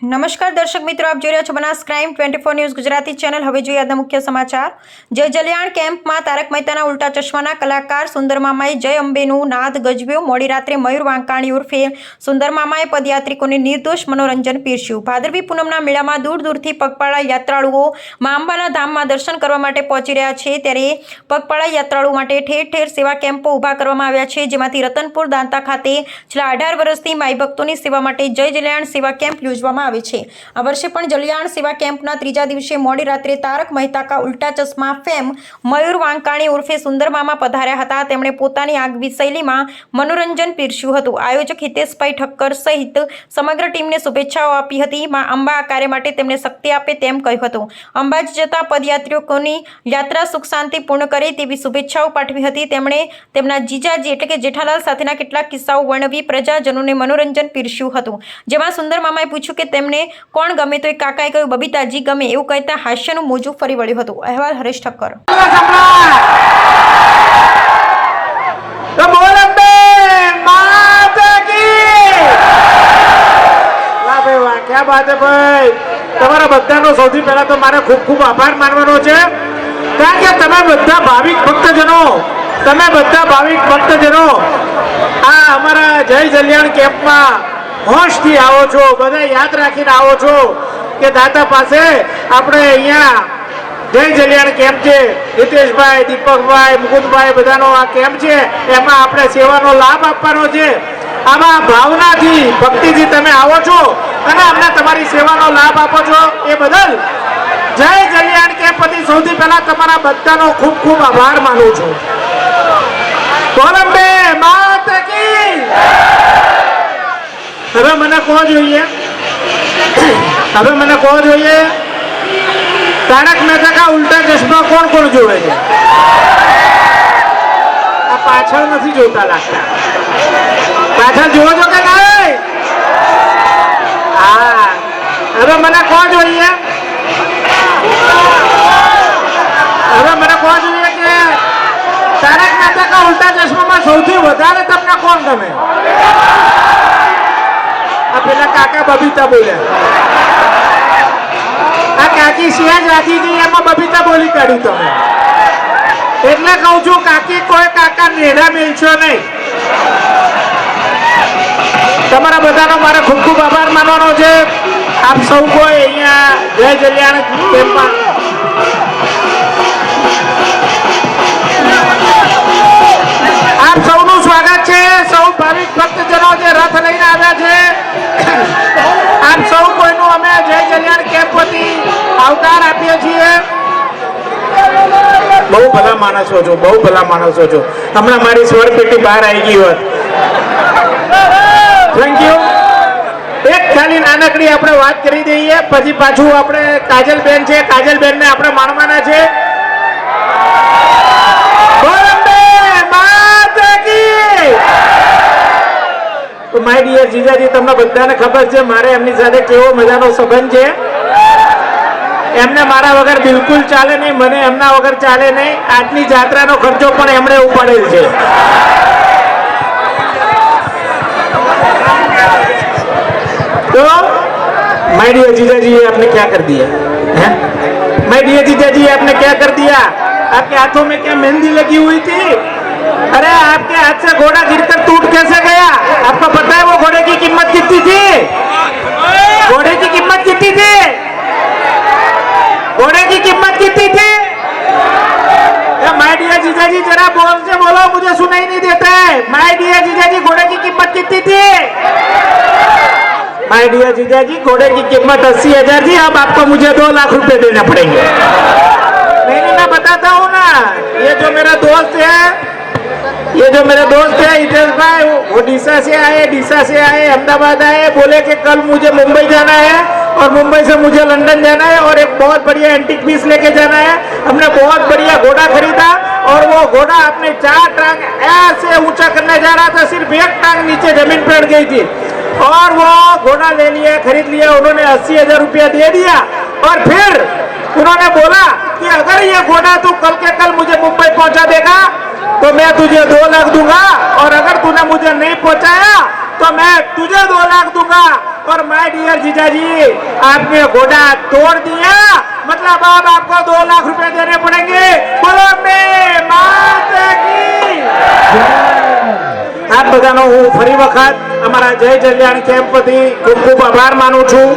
નમસ્કાર દર્શક મિત્રો, આપ જોઈ રહ્યા છો Banas crime 24 news Gujarati channel. હવે જોઈએ આજના મુખ્ય સમાચાર। જય જલિયાણ કેમ્પમાં તારક મહેતાના ઉલ્ટા ચશ્માના કલાકાર સુંદર મામાએ જય અંબેનું નાદ ગજવ્યો। મોડી રાત્રે મયુર વાંકાણી ઉર્ફે સુંદર મામાએ પદયાત્રિકોને નિર્દોષ મનોરંજન પીરસ્યું। ભાદરવી પૂનમના મેળામાં દૂર દૂરથી પગપાળા યાત્રાળુઓ મા અંબાના ધામમાં દર્શન કરવા માટે પહોંચી રહ્યા છે, ત્યારે પગપાળા યાત્રાળુઓ માટે ઠેર ઠેર સેવા કેમ્પો ઊભા કરવામાં આવ્યા છે, જેમાંથી રતનપુર દાંતા ખાતે છેલ્લા 18 વર્ષથી માઈ ભક્તોની સેવા માટે જય જલિયાણ સેવા કેમ્પ યોજવામાં આવે છે। આ વર્ષે પણ જલિયાણ સેવા કેમ્પના ત્રીજા દિવસે મોડી રાત્રે તારક મહેતા કા ઉલ્ટા ચશ્મા ફેમ મયુર વાંકાણી ઉર્ફે સુંદર મામા પધાર્યા હતા। તેમણે પોતાની આગવી શૈલીમાં મનોરંજન પીરસ્યું હતું। આયોજક હિતેશભાઈ ઠક્કર સહિત સમગ્ર ટીમને શુભેચ્છાઓ આપી હતી। મા અંબા આ કાર્ય માટે તેમને શક્તિ આપે તેમ કહ્યું હતું। અંબાજી જતા પદયાત્રીઓની યાત્રા સુખ શાંતિ પૂર્ણ કરે તેવી શુભેચ્છાઓ પાઠવી હતી। તેમણે તેમના જીજાજી એટલે કે જેઠાલાલ સાથેના કેટલાક કિસ્સાઓ વર્ણવી પ્રજાજનોને મનોરંજન પીરસ્યું હતું, જેમાં સુંદર મામાએ પૂછ્યું કે તેમને કોણ ગમે, તો એક કાકાએ કહ્યું બબીતાજી ગમે, એવું કહેતા હાસ્યનું મોજું ફરી વળ્યું હતું। અહેવાલ હરેશ ઠક્કર। क्या बात है भाई, તમારા બધાનો સૌથી પહેલા તો મારે ખૂબ ખૂબ આભાર માનવાનો છે, કારણ કે તમે બધા ભાવિક ભક્તજનો આ અમારા જય જલિયાણ કેમ્પમાં હોશથી આવો છો, બધા યાદ રાખીને આવો છો કે દાતા પાસે આપણે અહીંયા જય જલિયાણ કેમ્પ છે, હિતેશભાઈ, દીપકભાઈ, મુકુંદભાઈ બધાનો આ કેમ્પ છે, એમાં આપણે સેવાનો લાભ આપવાનો છે। આમાં ભાવનાથી ભક્તિથી તમે આવો છો અને અમને તમારી સેવાનો લાભ આપો છો, એ બદલ જય જલિયાણ કેમ્પ વતી સૌથી પહેલા તમારા બધાનો ખૂબ ખૂબ આભાર માનું છું। કોલંબે માતા કી। હવે મને કહો જોઈએ તારક મહેતા કા ઉલ્ટા ચશ્મા કોણ કોણ જોવે છે? આ પાછળ નથી જોતા લાગતા, પાછળ જોવો છો કે નહીં? હા, હવે મને કહો જોઈએ કે તારક મહેતા કા ઉલ્ટા ચશ્મામાં સૌથી વધારે તમને કોણ ગમે? આ પેલા કાકા બબીતા બોલ્યા, આ કાકી સિયાજ રાખી હતી એમાં બબીતા બોલી કાઢી તમે, એટલે કહું છું કાકી કોઈ કાકા નેડા મેલશો નહીં। તમારા બધાનો મારે ખૂબ ખૂબ આભાર માનવાનો છે। આપ સૌ કોઈ અહીંયા જય જલિયાણ કેમ્પમાં આપ સૌનું સ્વાગત છે। સૌ ભાવિક ભક્તજનો જે રથ લઈને આવ્યા છે, આપ સૌ કોઈનું અમે જય જલિયાણ કેમ્પ વતી આવકાર આપીએ છીએ। બહુ ભલા માણસો છો, હમણાં મારી સ્વર પેટી બહાર આવી ગઈ હોત। Thank you. એક ખાલી નાનકડી આપણે વાત કરી દઈએ, પછી પાછું આપણે કાજલબેન છે, કાજલબેનને આપણે માણવાના છે। તો માય ડિયર જીજાજી, તમને બધાને ખબર છે મારે એમની સાથે કેવો મજાનો સંબંધ છે। એમને મારા વગર બિલકુલ ચાલે નહીં, મને એમના વગર ચાલે નહીં। આજની જાત્રાનો ખર્ચો પણ એમણે ઉપાડેલ છે। तो माय डियर जीजाजी आपने क्या कर दिया है? माय डियर जीजाजी आपने क्या कर दिया? आपके हाथों में क्या मेहंदी लगी हुई थी? अरे आपके हाथ से घोड़ा गिरकर टूट कैसे गया? आपको पता है वो घोड़े की कीमत कितनी थी? घोड़े की कीमत कितनी थी? घोड़े की कीमत कितनी थी? माय डियर जीजाजी जरा बोल से बोलो, मुझे सुनाई नहीं देता है। माय डियर जीजाजी घोड़े की कीमत कितनी थी? माय डियर जीजाजी घोड़े की कीमत 80,000 थी, अब आपको मुझे 2 लाख रुपए देने पड़ेंगे। नहीं, मैं बताता हूँ ना, ये जो मेरे दोस्त है हितेश भाई, वो डीसा से आए, अहमदाबाद आए, बोले कि कल मुझे मुंबई जाना है और मुंबई से मुझे लंदन जाना है और एक बहुत बढ़िया एंटीक पीस लेके जाना है। हमने बहुत बढ़िया घोड़ा खरीदा और वो घोड़ा अपने 4 टांग ऐसे ऊंचा करने जा रहा था, सिर्फ एक टांग नीचे जमीन पर अड़ गई थी और वो घोड़ा ले लिया, खरीद लिया। उन्होंने 80,000 रुपया दे दिया और फिर उन्होंने बोला कि अगर ये घोड़ा तू कल के कल मुझे मुंबई पहुंचा देगा तो मैं तुझे 2 लाख दूंगा, और अगर तूने मुझे नहीं पहुंचाया तो मैं तुझे 2 लाख दूंगा। और माय डियर जीजा जी आपने घोड़ा तोड़ दिया, मतलब अब आपको 2 लाख रुपए देने पड़ेंगे। बोलो मैं माता की આપ બધાનો હું ફરી વખત અમારા જય જલ્યાણ કેમ્પ વતી ખૂબ ખૂબ આભાર માનું છું।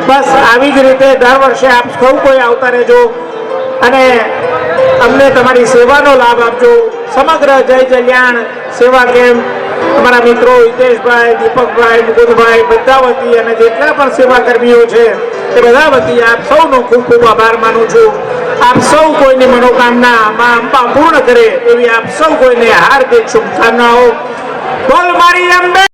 બસ આવી જ રીતે દર વર્ષે આપ સૌ કોઈ આવતા રહેજો અને અમને તમારી સેવાનો લાભ આપજો। સમગ્ર જય જલ્યાણ સેવા કેમ્પ અમારા મિત્રો હિતેશભાઈ, દીપકભાઈ, મુકુંદભાઈ બધા વતી અને જેટલા પણ સેવા કર્મીઓ છે એ બધા વતી આપ સૌનો ખૂબ ખૂબ આભાર માનું છું। આપ સૌ કોઈની મનોકામના માં અંબા પૂર્ણ કરે એવી આપ સૌ કોઈને હાર્દિક શુભકામનાઓ। બોલ મારી અંબે।